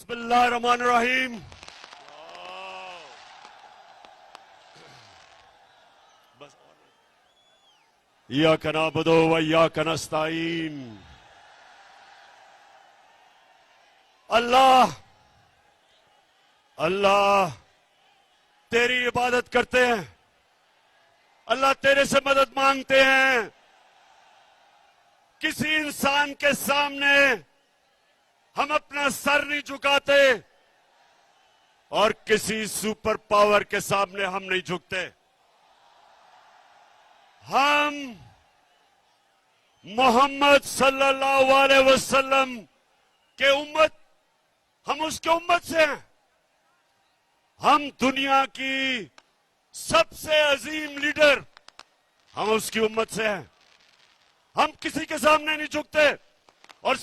बिस्मिल्लाहिर्रहमानिर्रहीम। इय्याका नअबुदु व इय्याका नस्तईन। अल्लाह अल्लाह तेरी इबादत करते हैं, अल्लाह तेरे से मदद मांगते हैं। किसी इंसान के सामने हम अपना सर नहीं झुकाते और किसी सुपर पावर के सामने हम नहीं झुकते। हम मोहम्मद सल्लल्लाहु अलैहि वसल्लम के उम्मत, हम उसके उम्मत से हैं। हम दुनिया की सबसे अजीम लीडर, हम उसकी उम्मत से हैं। हम किसी के सामने नहीं झुकते। और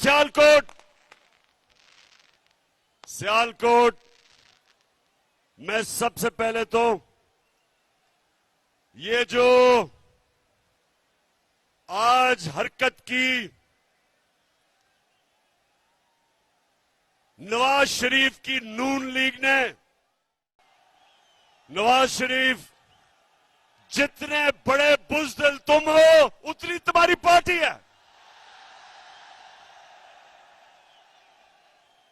सियालकोट मैं सबसे पहले तो ये जो आज हरकत की नवाज शरीफ की नून लीग ने, नवाज शरीफ जितने बड़े बुज़दिल तुम हो उतनी तुम्हारी पार्टी है।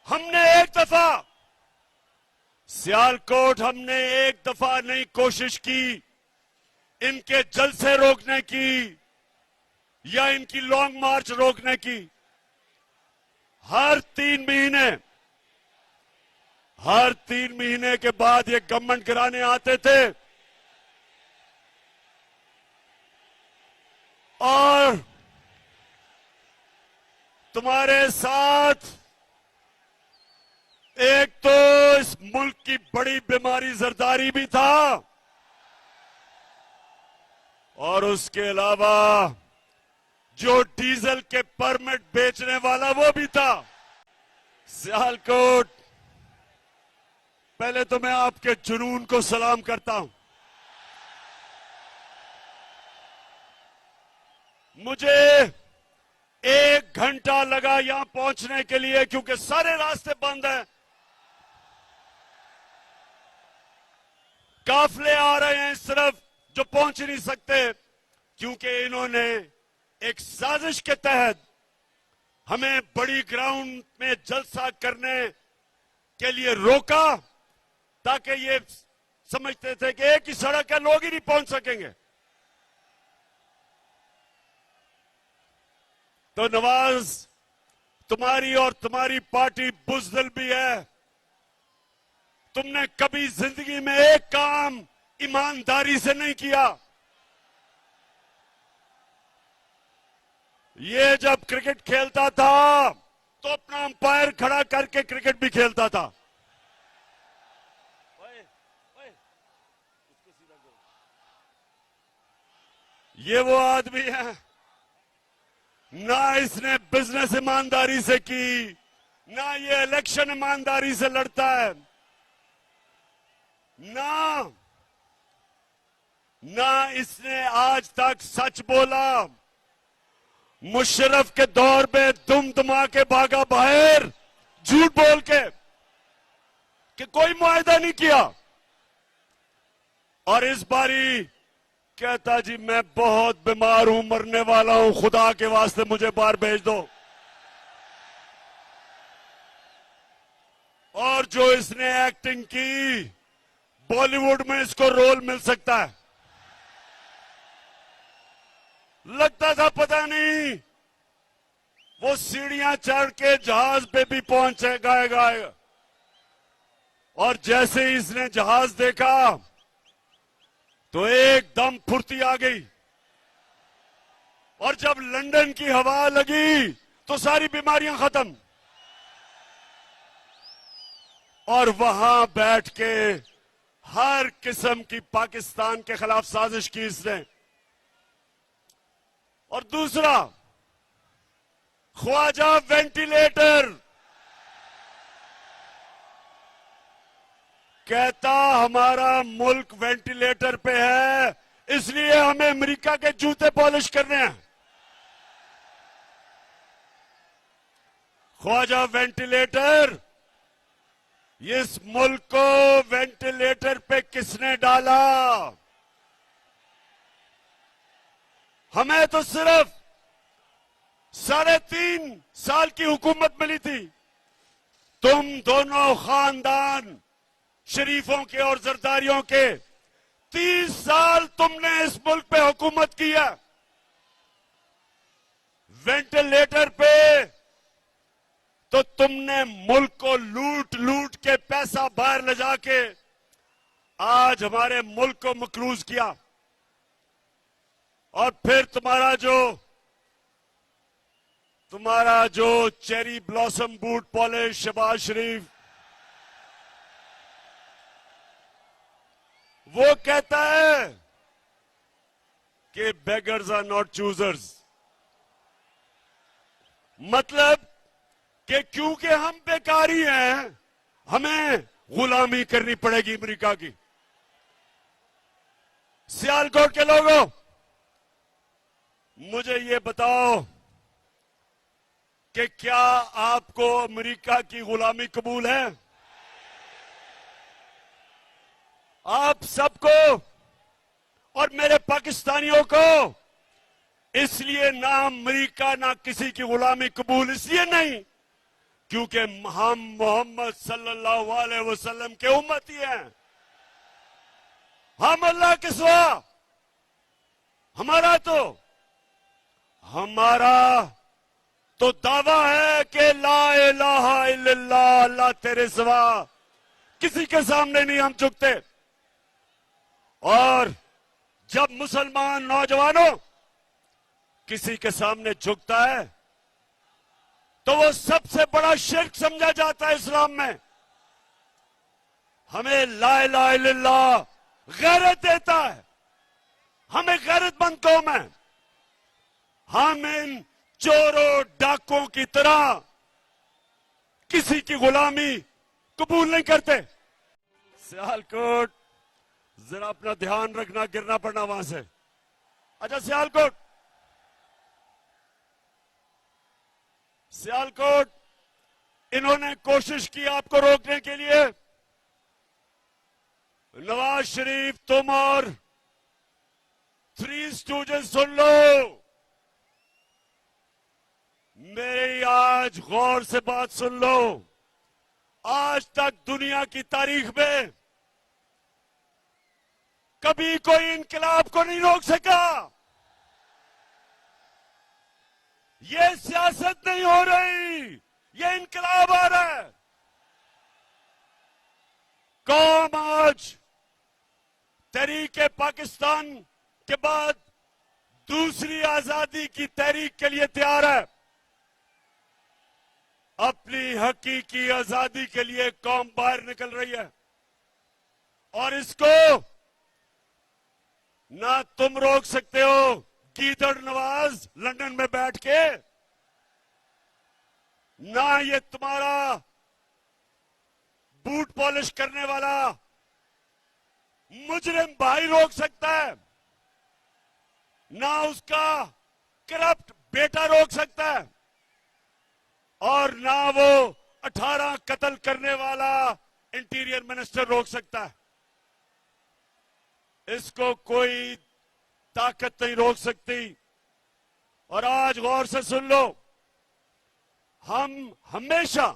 हमने एक दफा सियालकोट, हमने एक दफा नहीं कोशिश की इनके जलसे रोकने की या इनकी लॉन्ग मार्च रोकने की। हर 3 महीने के बाद ये गवर्नमेंट गिराने आते थे और तुम्हारे साथ एक तो इस मुल्क की बड़ी बीमारी जरदारी भी था और उसके अलावा जो डीजल के परमिट बेचने वाला वो भी था। सियालकोट, पहले तो मैं आपके जुनून को सलाम करता हूं। मुझे 1 घंटा लगा यहां पहुंचने के लिए क्योंकि सारे रास्ते बंद हैं। काफले आ रहे हैं इस तरफ जो पहुंच नहीं सकते क्योंकि इन्होंने एक साजिश के तहत हमें बड़ी ग्राउंड में जलसा करने के लिए रोका ताकि ये समझते थे कि एक ही सड़क है, लोग ही नहीं पहुंच सकेंगे। तो नवाज, तुम्हारी और तुम्हारी पार्टी बुज़दिल भी है। तुमने कभी जिंदगी में एक काम ईमानदारी से नहीं किया। ये जब क्रिकेट खेलता था तो अपना अंपायर खड़ा करके क्रिकेट भी खेलता था। ये वो आदमी है, ना इसने बिजनेस ईमानदारी से की, ना ये इलेक्शन ईमानदारी से लड़ता है, ना इसने आज तक सच बोला। मुशर्रफ के दौर में दुम दुमा के भागा बाहर झूठ बोल के कि कोई मुआहदा नहीं किया और इस बारी कहता जी मैं बहुत बीमार हूं, मरने वाला हूं, खुदा के वास्ते मुझे बाहर भेज दो। और जो इसने एक्टिंग की, बॉलीवुड में इसको रोल मिल सकता है। लगता था पता नहीं वो सीढ़ियां चढ़ के जहाज पे भी पहुंचेगा। और जैसे ही इसने जहाज देखा तो एकदम फुर्ती आ गई और जब लंदन की हवा लगी तो सारी बीमारियां खत्म। और वहां बैठ के हर किस्म की पाकिस्तान के खिलाफ साजिश की इसने। और दूसरा, ख्वाजा वेंटिलेटर, कहता हमारा मुल्क वेंटिलेटर पे है इसलिए हमें अमेरिका के जूते पॉलिश करने हैं। ख्वाजा वेंटिलेटर इस मुल्क को वेंटिलेटर पे किसने डाला? हमें तो सिर्फ 3.5 साल की हुकूमत मिली थी। तुम दोनों खानदान शरीफों के और जरदारियों के 30 साल तुमने इस मुल्क पे हुकूमत की है। वेंटिलेटर पे तो तुमने मुल्क को लूट लूट के पैसा बाहर ले जाके आज हमारे मुल्क को मकरूज किया। और फिर तुम्हारा जो cherry blossom boot polish Shehbaz Sharif, वो कहता है कि बेगर्स आर नॉट चूजर्स। मतलब कि क्योंकि हम बेकारी हैं, हमें गुलामी करनी पड़ेगी अमेरिका की। सियालकोट के लोगों, मुझे ये बताओ कि क्या आपको अमेरिका की गुलामी कबूल है? आप सबको और मेरे पाकिस्तानियों को इसलिए ना अमेरिका ना किसी की गुलामी कबूल इसलिए नहीं क्योंकि हम मोहम्मद सल्लल्लाहु अलैहि वसल्लम के उम्मती हैं। हम अल्लाह के सिवा हमारा तो दावा है कि ला इलाहा इल्लल्लाह, अल्लाह तेरे सिवा किसी के सामने नहीं हम झुकते। और जब मुसलमान नौजवानों किसी के सामने झुकता है तो वो सबसे बड़ा शिर्क समझा जाता है इस्लाम में। हमें ला इलाहा इल्लल्लाह गैरत देता है, हमें गैरतमंद कौम है। हम इन चोरों डाकों की तरह किसी की गुलामी कबूल नहीं करते। सियालकोट, जरा अपना ध्यान रखना, गिरना पड़ना वहां से। अच्छा, सियालकोट इन्होंने कोशिश की आपको रोकने के लिए। नवाज शरीफ, तुम और 3 स्टूडेंट्स सुन लो, मेरी आज गौर से बात सुन लो। आज तक दुनिया की तारीख में कभी कोई इनकलाब को नहीं रोक सका। ये सियासत नहीं हो रही, ये इनकलाब आ रहा है। कौम आज तहरीके पाकिस्तान के बाद दूसरी आजादी की तहरीक के लिए तैयार है। अपनी हकीकी आजादी के लिए कौम बाहर निकल रही है और इसको ना तुम रोक सकते हो गीदड़ नवाज लंदन में बैठ के, ना ये तुम्हारा बूट पॉलिश करने वाला मुजरिम भाई रोक सकता है, ना उसका करप्ट बेटा रोक सकता है, और ना वो 18 कत्ल करने वाला इंटीरियर मिनिस्टर रोक सकता है। इसको कोई ताकत नहीं रोक सकती। और आज गौर से सुन लो, हम हमेशा,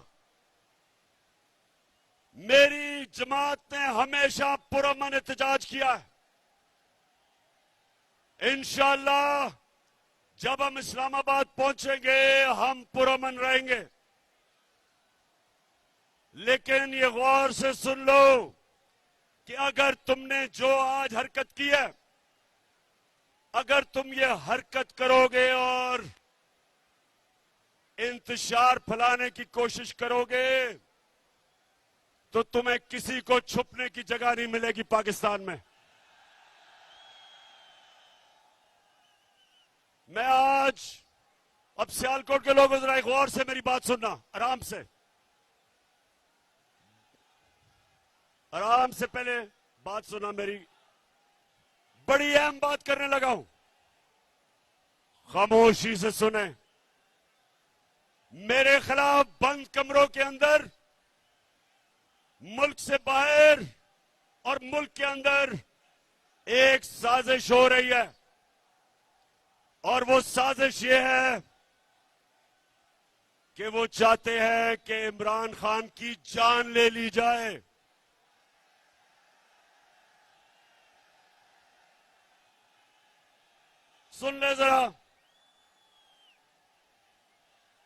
मेरी जमात ने हमेशा पुरअमन एहतजाज किया है। इंशाअल्लाह जब हम इस्लामाबाद पहुंचेंगे हम पुरअमन रहेंगे। लेकिन ये गौर से सुन लो कि अगर तुमने जो आज हरकत की है, अगर तुम ये हरकत करोगे और इंतशार फैलाने की कोशिश करोगे तो तुम्हें किसी को छुपने की जगह नहीं मिलेगी पाकिस्तान में। मैं आज, अब सियालकोट के लोगों जरा गौर से मेरी बात सुनना, आराम से पहले बात सुना मेरी। बड़ी अहम बात करने लगा हूं, खामोशी से सुने। मेरे खिलाफ बंद कमरों के अंदर मुल्क से बाहर और मुल्क के अंदर एक साजिश हो रही है, और वो साजिश ये है कि वो चाहते हैं कि इमरान खान की जान ले ली जाए। सुन ले जरा,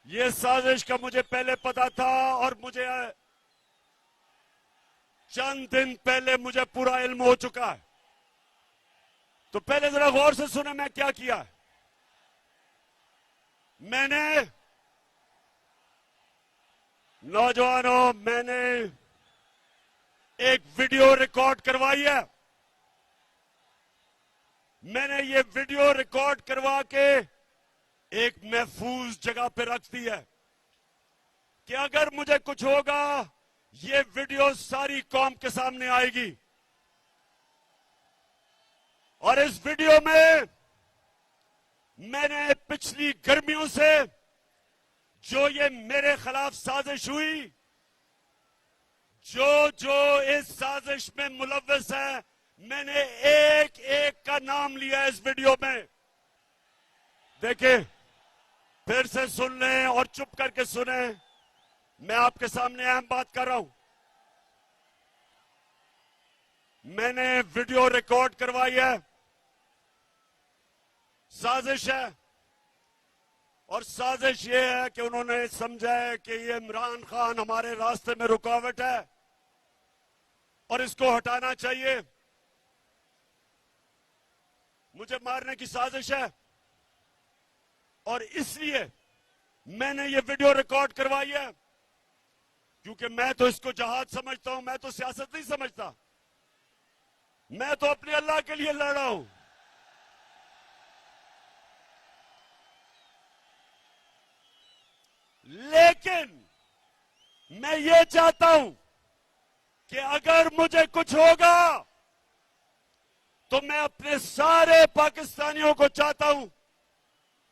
ये साजिश का मुझे पहले पता था, और मुझे चंद दिन पहले मुझे पूरा इल्म हो चुका है। तो पहले जरा गौर से सुने मैं क्या किया है। मैंने, नौजवानों, मैंने एक वीडियो रिकॉर्ड करवाई है। मैंने ये वीडियो रिकॉर्ड करवा के एक महफूज जगह पे रख दी है कि अगर मुझे कुछ होगा, ये वीडियो सारी कौम के सामने आएगी। और इस वीडियो में मैंने पिछली गर्मियों से जो ये मेरे खिलाफ साजिश हुई, जो इस साजिश में मुलव्वस है, मैंने एक एक का नाम लिया इस वीडियो में। देखिए, फिर से सुन लें और चुप करके सुने, मैं आपके सामने अहम बात कर रहा हूं। मैंने वीडियो रिकॉर्ड करवाई है, साजिश है, और साजिश ये है कि उन्होंने समझा है कि ये इमरान खान हमारे रास्ते में रुकावट है और इसको हटाना चाहिए। मुझे मारने की साजिश है, और इसलिए मैंने ये वीडियो रिकॉर्ड करवाई है, क्योंकि मैं तो इसको जहाद समझता हूं, मैं तो सियासत नहीं समझता। मैं तो अपने अल्लाह के लिए लड़ रहा हूं। लेकिन मैं ये चाहता हूं कि अगर मुझे कुछ होगा तो मैं अपने सारे पाकिस्तानियों को चाहता हूं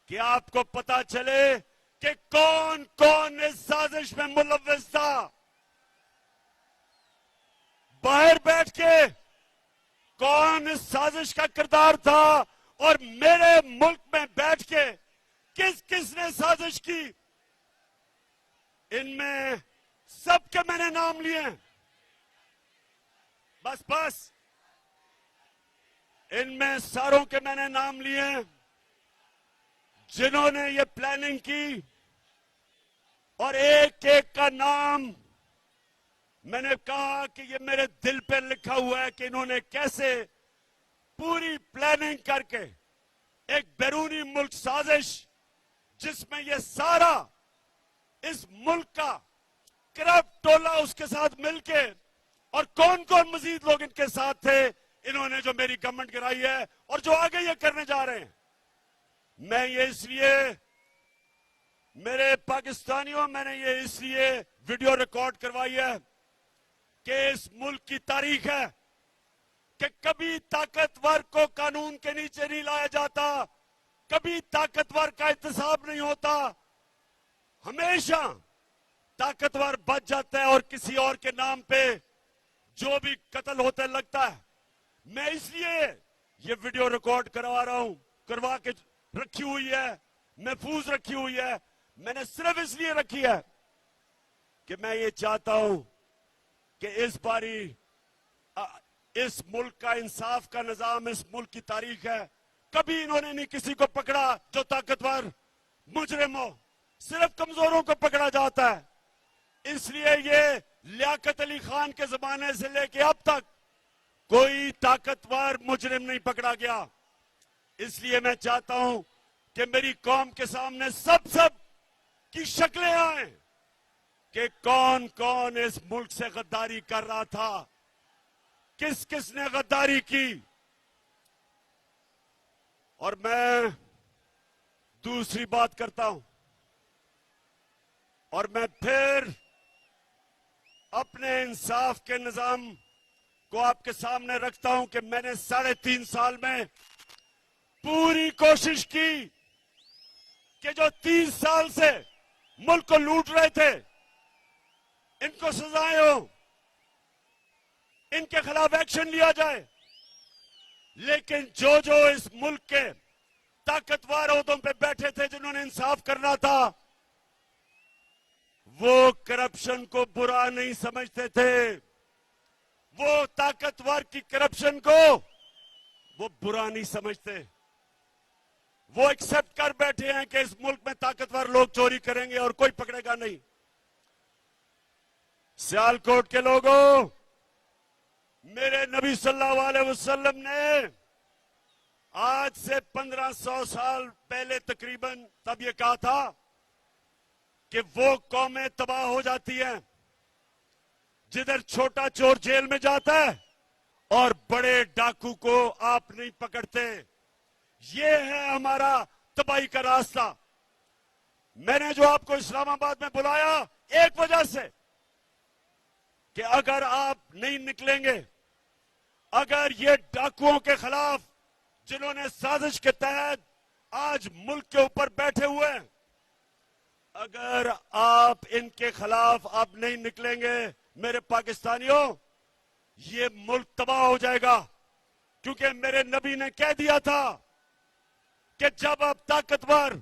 कि आपको पता चले कि कौन कौन इस साजिश में मुलव्वस था। बाहर बैठ के कौन इस साजिश का किरदार था, और मेरे मुल्क में बैठ के किस किस ने साजिश की, इनमें सबके मैंने नाम लिए हैं। बस इनमें सारों के मैंने नाम लिए हैं जिन्होंने ये प्लानिंग की, और एक एक का नाम मैंने कहा कि ये मेरे दिल पे लिखा हुआ है कि इन्होंने कैसे पूरी प्लानिंग करके एक बैरूनी मुल्क साजिश, जिसमें ये सारा इस मुल्क का करप्ट टोला उसके साथ मिलके, और कौन कौन मजीद लोग इनके साथ थे, इन्होंने जो मेरी गवर्नमेंट गिराई है और जो आगे ये करने जा रहे हैं। मैं ये इसलिए, मेरे पाकिस्तानियों, मैंने ये इसलिए वीडियो रिकॉर्ड करवाई है कि इस मुल्क की तारीख है कि कभी ताकतवर को कानून के नीचे नहीं लाया जाता, कभी ताकतवर का एहतसाब नहीं होता, हमेशा ताकतवर बच जाता है और किसी और के नाम पे जो भी कत्ल होता लगता है। मैं इसलिए ये वीडियो रिकॉर्ड करवा रहा हूं, करवा के रखी हुई है, महफूज रखी हुई है। मैंने सिर्फ इसलिए रखी है कि मैं ये चाहता हूं कि इस बारी इस मुल्क का इंसाफ का निजाम, इस मुल्क की तारीख है, कभी इन्होंने नहीं किसी को पकड़ा जो ताकतवर मुजरिम हो, सिर्फ कमजोरों को पकड़ा जाता है। इसलिए ये लियाकत अली खान के जमाने से लेके अब तक कोई ताकतवर मुजरिम नहीं पकड़ा गया। इसलिए मैं चाहता हूं कि मेरी कौम के सामने सब की शक्लें आए कि कौन कौन इस मुल्क से गद्दारी कर रहा था, किस किस ने गद्दारी की। और मैं दूसरी बात करता हूं, और मैं फिर अपने इंसाफ के निजाम को आपके सामने रखता हूं कि मैंने 3.5 साल में पूरी कोशिश की कि जो 30 साल से मुल्क को लूट रहे थे, इनको सजाएं हो, इनके खिलाफ एक्शन लिया जाए। लेकिन जो जो इस मुल्क के ताकतवर ओहदों पे बैठे थे, जिन्होंने इंसाफ करना था, वो करप्शन को बुरा नहीं समझते थे। वो ताकतवर की करप्शन को वो बुरा नहीं समझते। वो एक्सेप्ट कर बैठे हैं कि इस मुल्क में ताकतवर लोग चोरी करेंगे और कोई पकड़ेगा नहीं। सियालकोट के लोगों, मेरे नबी सल्लल्लाहु अलैहि वसल्लम ने आज से 1500 साल पहले तकरीबन तब ये कहा था कि वो कौमें तबाह हो जाती हैं जिधर छोटा चोर जेल में जाता है और बड़े डाकू को आप नहीं पकड़ते। ये है हमारा तबाही का रास्ता। मैंने जो आपको इस्लामाबाद में बुलाया एक वजह से कि अगर आप नहीं निकलेंगे, अगर ये डाकुओं के खिलाफ जिन्होंने साजिश के तहत आज मुल्क के ऊपर बैठे हुए हैं, अगर आप इनके खिलाफ आप नहीं निकलेंगे मेरे पाकिस्तानियों, ये मुल्क तबाह हो जाएगा। क्योंकि मेरे नबी ने कह दिया था कि जब आप ताकतवर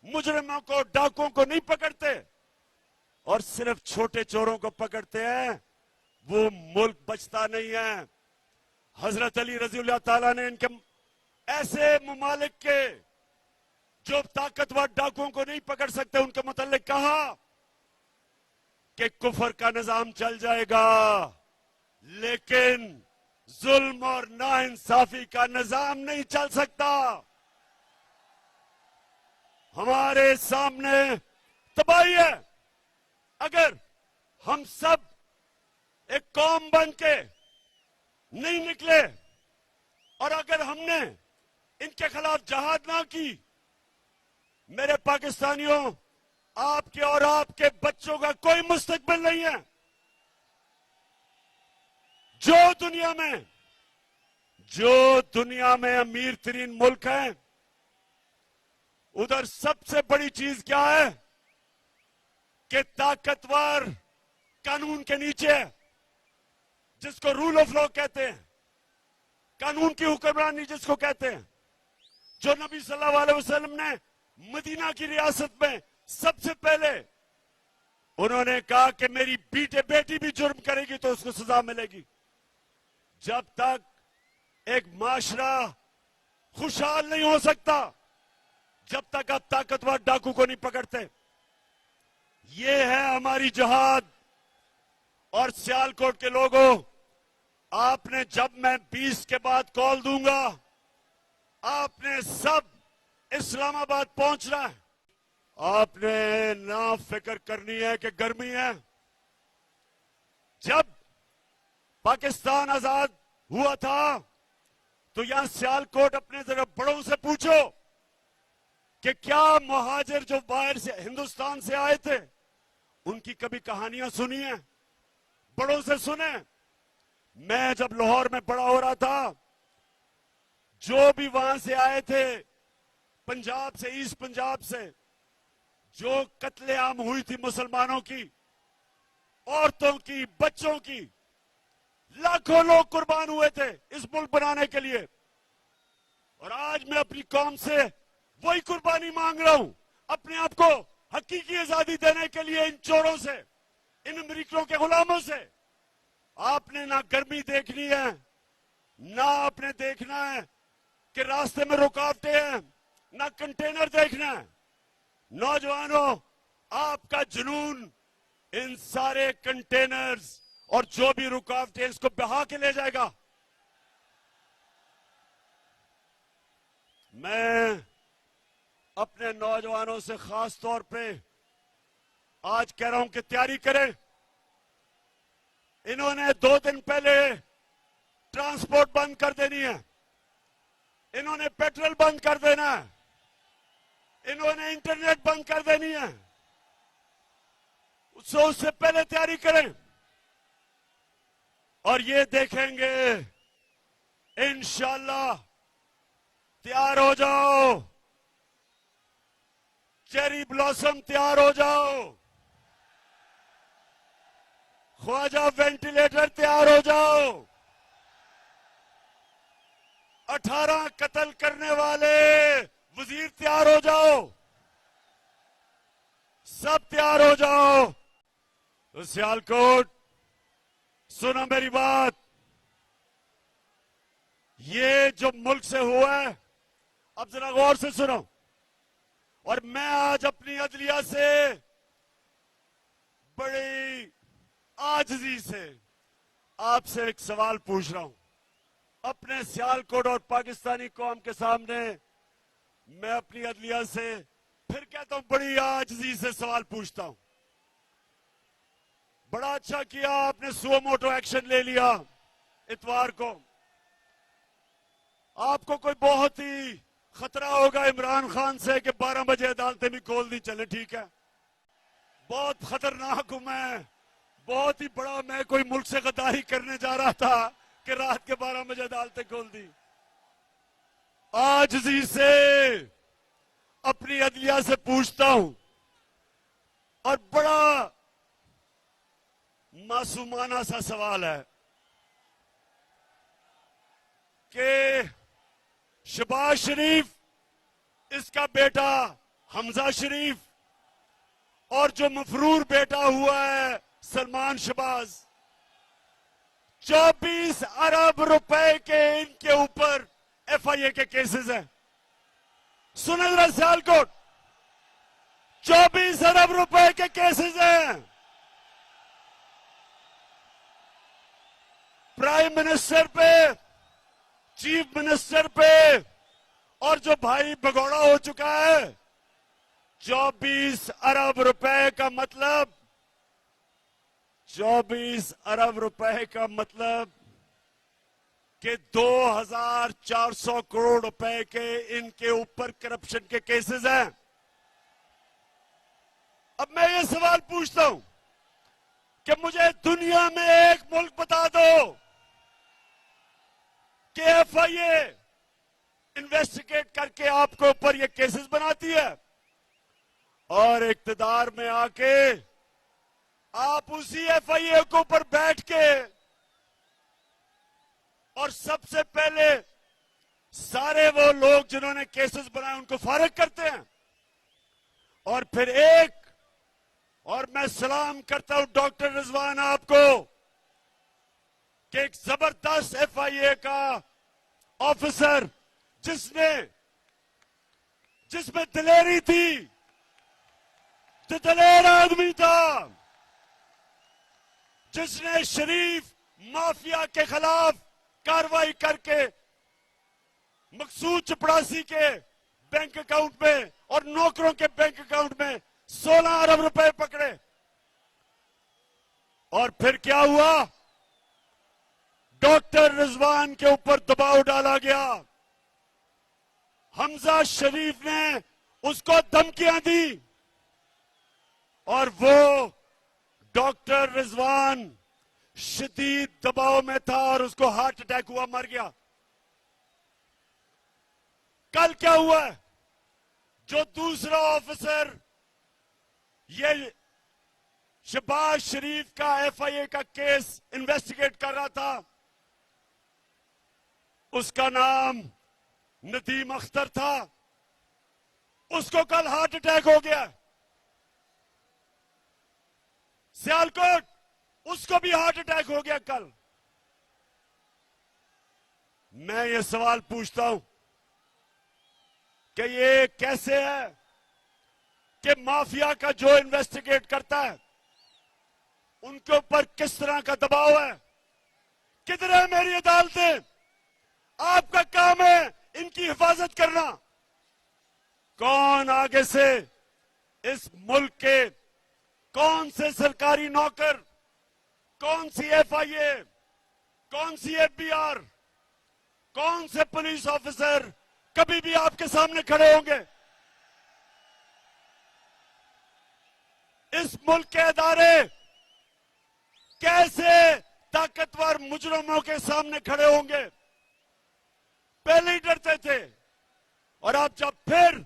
मुजरिमों को, डाकुओं को नहीं पकड़ते और सिर्फ छोटे चोरों को पकड़ते हैं, वो मुल्क बचता नहीं है। हजरत अली रज़ियल्लाहु ताला ने इनके ऐसे ममालिक के जो ताकतवर डाकुओं को नहीं पकड़ सकते, उनके मुतालिक कहा कि कुफर का निजाम चल जाएगा, लेकिन जुल्म और नाइंसाफी का निजाम नहीं चल सकता। हमारे सामने तबाही है। अगर हम सब एक कौम बन के नहीं निकले और अगर हमने इनके खिलाफ जहाद ना की, मेरे पाकिस्तानियों, आपके और आपके बच्चों का कोई मुस्तकबिल नहीं है। जो दुनिया में अमीर तरीन मुल्क है, उधर सबसे बड़ी चीज क्या है कि ताकतवर कानून के नीचे है, जिसको रूल ऑफ लॉ कहते हैं, कानून की हुक्मरानी जिसको कहते हैं। जो नबी सल्लल्लाहु अलैहि वसल्लम ने मदीना की रियासत में सबसे पहले उन्होंने कहा कि मेरी बेटी भी जुर्म करेगी तो उसको सजा मिलेगी। जब तक एक माशरा खुशहाल नहीं हो सकता, जब तक आप ताकतवर डाकू को नहीं पकड़ते। ये है हमारी जहाद। और सियालकोट के लोगों, आपने, जब मैं 20 के बाद कॉल दूंगा, आपने सब इस्लामाबाद पहुंचना है। आपने ना फिक्र करनी है कि गर्मी है। जब पाकिस्तान आजाद हुआ था तो यहां सियालकोट अपने जरा बड़ों से पूछो कि क्या मुहाजिर जो बाहर से हिंदुस्तान से आए थे, उनकी कभी कहानियां सुनी है? बड़ों से सुने। मैं जब लाहौर में बड़ा हो रहा था, जो भी वहां से आए थे, पंजाब से, ईस्ट पंजाब से, जो कत्लेआम हुई थी मुसलमानों की, औरतों की, बच्चों की, लाखों लोग कुर्बान हुए थे इस मुल्क बनाने के लिए। और आज मैं अपनी कौम से वही कुर्बानी मांग रहा हूं, अपने आप को हकीकी आजादी देने के लिए इन चोरों से, इन अमेरिकियों के गुलामों से। आपने ना गर्मी देखनी है, ना आपने देखना है कि रास्ते में रुकावटें हैं, ना कंटेनर देखना है। नौजवानों, आपका जुनून इन सारे कंटेनर्स और जो भी रुकावटें, इसको बहा के ले जाएगा। मैं अपने नौजवानों से खास तौर पे आज कह रहा हूं कि तैयारी करें। इन्होंने 2 दिन पहले ट्रांसपोर्ट बंद कर देनी है, इन्होंने पेट्रोल बंद कर देना है, इन्होंने इंटरनेट बंद कर देनी है। उससे पहले तैयारी करें और ये देखेंगे इंशाअल्लाह। तैयार हो जाओ, चेरी ब्लॉसम तैयार हो जाओ, ख्वाजा वेंटिलेटर तैयार हो जाओ। सियालकोट, सुनो मेरी बात। ये जो मुल्क से हुआ है, अब जरा गौर से सुनो। और मैं आज अपनी अदलिया से बड़ी आजिज़ी से आपसे एक सवाल पूछ रहा हूं। अपने सियालकोट और पाकिस्तानी कौम के सामने मैं अपनी अदलिया से फिर कहता हूं, बड़ी आजिज़ी से सवाल पूछता हूं। बड़ा अच्छा किया आपने सुओ मोटो एक्शन ले लिया इतवार को। आपको कोई बहुत ही खतरा होगा इमरान खान से कि 12 बजे अदालतें भी खोल दी चले, ठीक है। बहुत खतरनाक हूं मैं, बहुत ही बड़ा। मैं कोई मुल्क से गद्दारी करने जा रहा था कि रात के 12 बजे अदालतें खोल दी। आजिज़ी से अपनी अदलिया से पूछता हूं, और बड़ा मासूमाना सा सवाल है कि शहबाज शरीफ, इसका बेटा हमजा शरीफ, और जो मफरूर बेटा हुआ है सलमान शहबाज, 24 अरब रुपए के इनके ऊपर FIA के केसेस हैं। सुने जरा सियालकोट, 24 अरब रुपए के केसेस हैं। प्राइम मिनिस्टर पे, चीफ मिनिस्टर पे, और जो भाई भगौड़ा हो चुका है। 24 अरब रुपए का मतलब, 24 अरब रुपए का मतलब कि 2400 करोड़ रुपए के इनके ऊपर करप्शन के केसेस हैं। अब मैं ये सवाल पूछता हूं कि मुझे दुनिया में एक मुल्क बता दो कि FIA इन्वेस्टिगेट करके आपके ऊपर ये केसेस बनाती है, और इक्तदार में आके आप उसी FIA के ऊपर बैठ के और सबसे पहले सारे वो लोग जिन्होंने केसेस बनाए उनको फारिग करते हैं। और फिर और मैं सलाम करता हूं डॉक्टर रिजवान आपको कि एक जबरदस्त FIA का ऑफिसर जिसमें दिलेरी थी, जो दलेर आदमी था, जिसने शरीफ माफिया के खिलाफ कार्रवाई करके मकसूद चपड़ासी के बैंक अकाउंट में और नौकरों के बैंक अकाउंट में 16 अरब रुपए पकड़े। और फिर क्या हुआ? डॉक्टर रिजवान के ऊपर दबाव डाला गया। हमजा शरीफ ने उसको धमकियां दी, और वो डॉक्टर रिजवान शदीद दबाव में था और उसको हार्ट अटैक हुआ, मर गया। कल क्या हुआ? जो दूसरा ऑफिसर ये शहबाज शरीफ का FIA का केस इन्वेस्टिगेट कर रहा था, उसका नाम नदीम अख्तर था, उसको कल हार्ट अटैक हो गया। सियालकोट, उसको भी हार्ट अटैक हो गया कल। मैं ये सवाल पूछता हूं कि ये कैसे है कि माफिया का जो इन्वेस्टिगेट करता है उनके ऊपर किस तरह का दबाव है? किधर है मेरी अदालतें? आपका काम है इनकी हिफाजत करना। कौन आगे से इस मुल्क के कौन से सरकारी नौकर, कौन सी FIA, कौन सी FBR, कौन से पुलिस ऑफिसर कभी भी आपके सामने खड़े होंगे? इस मुल्क के अदारे कैसे ताकतवर मुजरिमों के सामने खड़े होंगे? पहले ही डरते थे, और अब जब फिर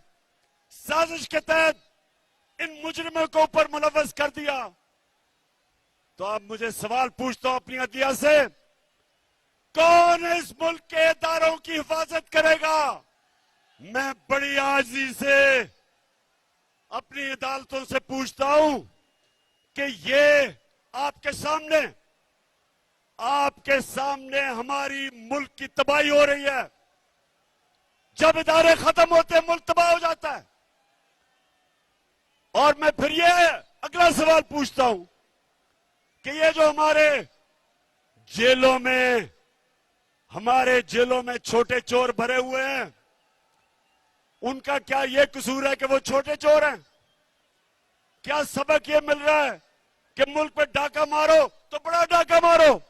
साजिश के तहत इन मुजरिमों को ऊपर मुलव्वस कर दिया, तो अब मुझे सवाल पूछता हूं अपनी अदलिया से, कौन इस मुल्क के इदारों की हिफाजत करेगा? मैं बड़ी आजिज़ी से अपनी अदालतों से पूछता हूं कि ये आपके सामने हमारी मुल्क की तबाही हो रही है। जब इदारे खत्म होते हैं मुल्क तबाह हो जाता है। और मैं फिर ये अगला सवाल पूछता हूं कि ये जो हमारे जेलों में छोटे चोर भरे हुए हैं, उनका क्या ये कसूर है कि वो छोटे चोर हैं? क्या सबक ये मिल रहा है कि मुल्क पे डाका मारो तो बड़ा डाका मारो,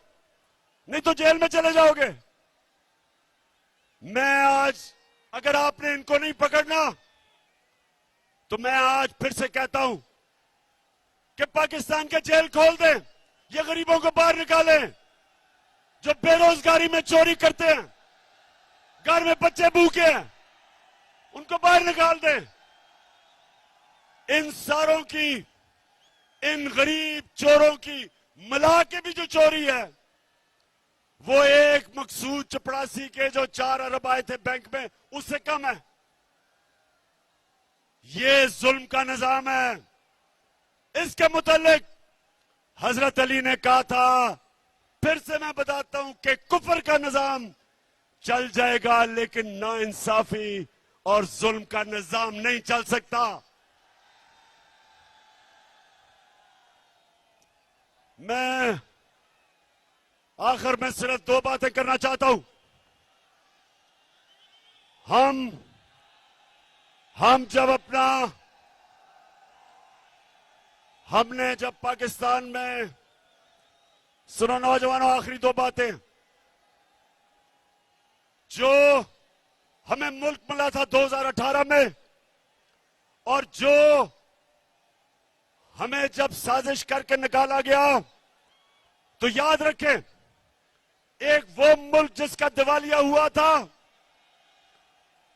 नहीं तो जेल में चले जाओगे? मैं आज, अगर आपने इनको नहीं पकड़ना, तो मैं आज फिर से कहता हूं कि पाकिस्तान के जेल खोल दें, ये गरीबों को बाहर निकालें, जो बेरोजगारी में चोरी करते हैं, घर में बच्चे भूखे हैं, उनको बाहर निकाल दें। इन सारों की, इन गरीब चोरों की मिला के भी जो चोरी है, वो एक मकसूद चपड़ासी के जो 4 अरब आए थे बैंक में, उससे कम है। ये जुल्म का निजाम है। इसके मुतालिक हजरत अली ने कहा था, फिर से मैं बताता हूं कि कुफर का निजाम चल जाएगा, लेकिन नाइंसाफी और जुल्म का निजाम नहीं चल सकता। मैं आखिर में सिर्फ 2 बातें करना चाहता हूं। हमने जब पाकिस्तान में, सुनो नौजवानों, आखिरी 2 बातें, जो हमें मुल्क मिला था 2018 में, और जो हमें जब साजिश करके निकाला गया, तो याद रखें, एक वो मुल्क जिसका दिवालिया हुआ था,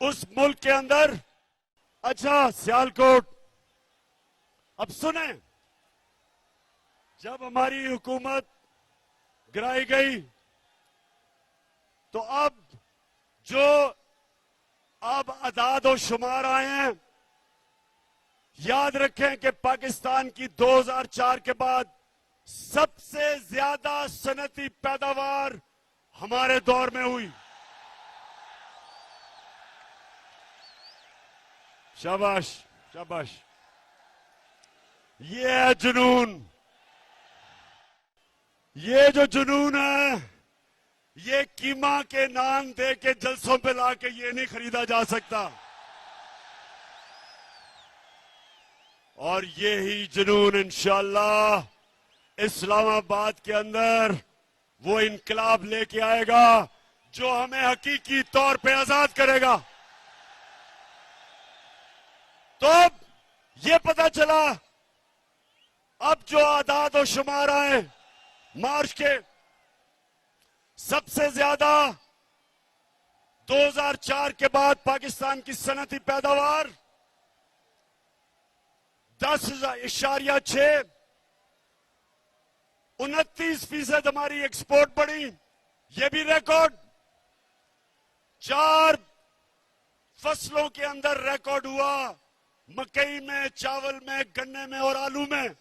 उस मुल्क के अंदर, अच्छा सियालकोट, अब सुने, जब हमारी हुकूमत गिराई गई, तो अब अदाद और शुमार आए हैं। याद रखें कि पाकिस्तान की 2004 के बाद सबसे ज्यादा सनती पैदावार हमारे दौर में हुई। शाबाश, शाबाश। ये है जुनून। ये जो जुनून है, ये कीमा के नान दे के जलसों पे लाके ये नहीं खरीदा जा सकता। और ये ही जुनून इंशाअल्लाह इस्लामाबाद के अंदर वो इनकलाब लेके आएगा जो हमें हकीकी तौर पे आजाद करेगा। तो अब ये पता चला, अब जो आदाद और शुमार आए मार्च के, सबसे ज्यादा 2004 के बाद पाकिस्तान की सनती पैदावार 10.6, 29% हमारी एक्सपोर्ट बढ़ी, ये भी रिकॉर्ड। 4 फसलों के अंदर रिकॉर्ड हुआ, मकई में, चावल में, गन्ने में और आलू में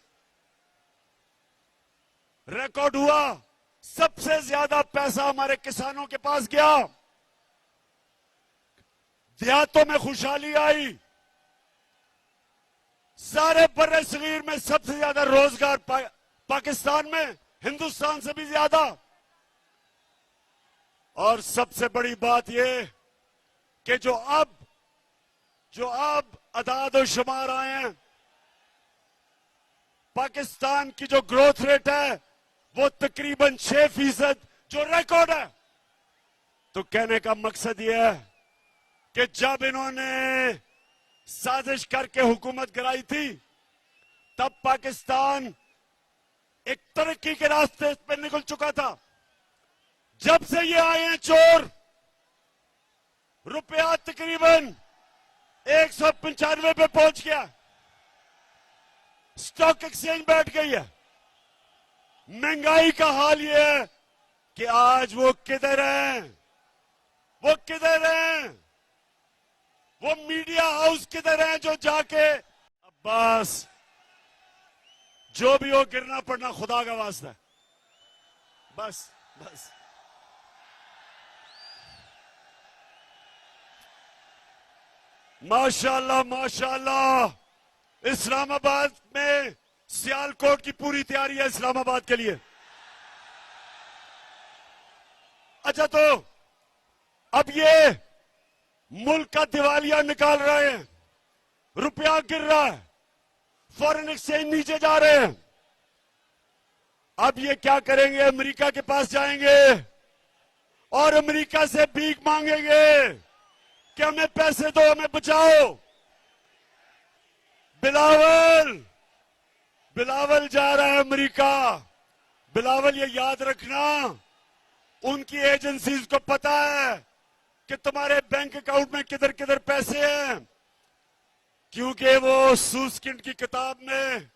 रिकॉर्ड हुआ। सबसे ज्यादा पैसा हमारे किसानों के पास गया, देहातों में खुशहाली आई, सारे बर्रे सगीर में सबसे ज्यादा रोजगार पाकिस्तान में, हिंदुस्तान से भी ज्यादा। और सबसे बड़ी बात यह कि जो अब अदाद और शुमार आए हैं, पाकिस्तान की जो ग्रोथ रेट है वो तकरीबन 6%, जो रिकॉर्ड है। तो कहने का मकसद यह है कि जब इन्होंने साजिश करके हुकूमत गिराई थी, तब पाकिस्तान एक तरक्की के रास्ते पे निकल चुका था। जब से ये आए हैं चोर, रुपया तकरीबन 195 पे पहुंच गया, स्टॉक एक्सचेंज बैठ गई है। महंगाई का हाल ये है कि आज वो किधर हैं, वो किधर हैं, वो मीडिया हाउस किधर हैं जो जाके अब्बास, जो भी हो गिरना पड़ना खुदा का वास्ता है। बस बस माशाअल्लाह माशाअल्लाह। इस्लामाबाद में सियालकोट की पूरी तैयारी है इस्लामाबाद के लिए। अच्छा, तो अब ये मुल्क का दिवालिया निकाल रहे हैं, रुपया गिर रहा है, फॉरेन एक्सचेंज नीचे जा रहे हैं। अब ये क्या करेंगे? अमेरिका के पास जाएंगे और अमेरिका से भीख मांगेंगे कि हमें पैसे दो, हमें बचाओ। बिलावल जा रहा है अमेरिका। बिलावल, ये याद रखना, उनकी एजेंसीज को पता है कि तुम्हारे बैंक अकाउंट में किधर किधर पैसे हैं, क्योंकि वो सूसकिंड की किताब में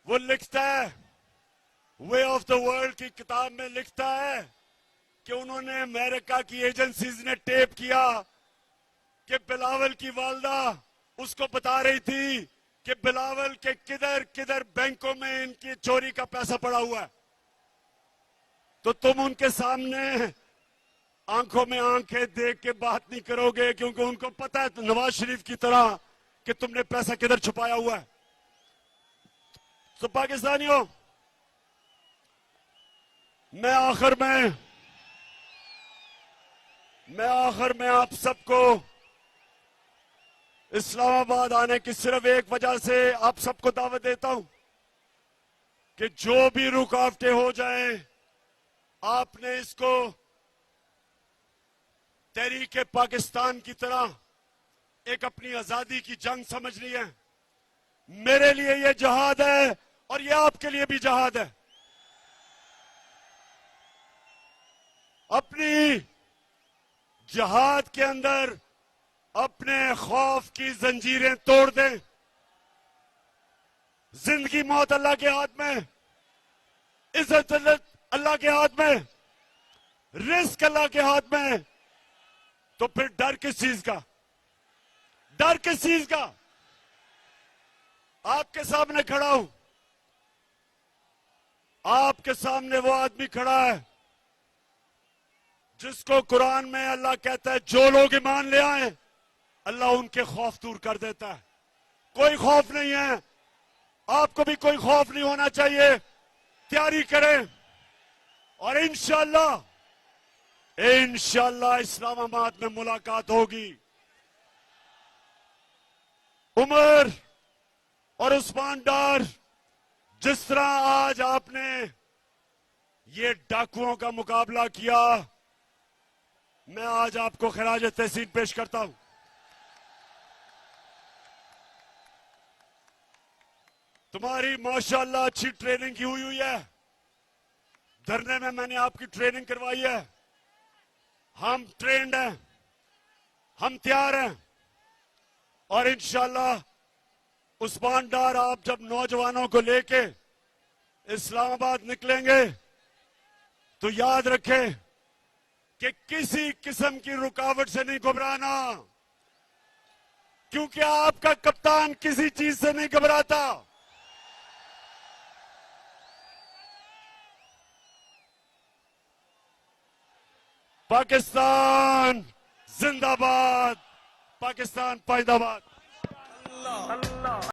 वो लिखता है, वे ऑफ द वर्ल्ड की किताब में लिखता है कि उन्होंने अमेरिका की एजेंसीज ने टेप किया कि बिलावल की वालदा उसको बता रही थी कि बिलावल के किधर किधर बैंकों में इनकी चोरी का पैसा पड़ा हुआ है। तो तुम उनके सामने आंखों में आंखें देख के बात नहीं करोगे, क्योंकि उनको पता है नवाज शरीफ की तरह कि तुमने पैसा किधर छुपाया हुआ है। तो पाकिस्तानियों, मैं आखिर में आप सबको इस्लामाबाद आने की सिर्फ एक वजह से आप सबको दावत देता हूं कि जो भी रुकावटें हो जाएं, आपने इसको तहरीके पाकिस्तान की तरह एक अपनी आजादी की जंग समझनी है। मेरे लिए यह जहाद है और यह आपके लिए भी जहाद है। अपनी जहाद के अंदर अपने खौफ की जंजीरें तोड़ दें। जिंदगी मौत अल्लाह के हाथ में, इज्जत अल्लाह के हाथ में, रिस्क अल्लाह के हाथ में। तो फिर डर किस चीज का? डर किस चीज का? आपके सामने खड़ा हूं, आपके सामने वो आदमी खड़ा है जिसको कुरान में अल्लाह कहता है जो लोग ईमान ले आए अल्लाह उनके खौफ दूर कर देता है। कोई खौफ नहीं है, आपको भी कोई खौफ नहीं होना चाहिए। तैयारी करें और इंशाअल्लाह इस्लामाबाद में मुलाकात होगी। उमर और उस्मान डार, जिस तरह आज आपने ये डाकुओं का मुकाबला किया, मैं आज आपको खराज तहसीन पेश करता हूं। तुम्हारी माशाअल्लाह अच्छी ट्रेनिंग की हुई है। धरने में मैंने आपकी ट्रेनिंग करवाई है। हम ट्रेंड हैं, हम तैयार हैं और इंशाअल्लाह उस्मान डार, आप जब नौजवानों को लेके इस्लामाबाद निकलेंगे तो याद रखें कि किसी किस्म की रुकावट से नहीं घबराना, क्योंकि आपका कप्तान किसी चीज से नहीं घबराता। पाकिस्तान जिंदाबाद, पाकिस्तान पाइंदाबाद।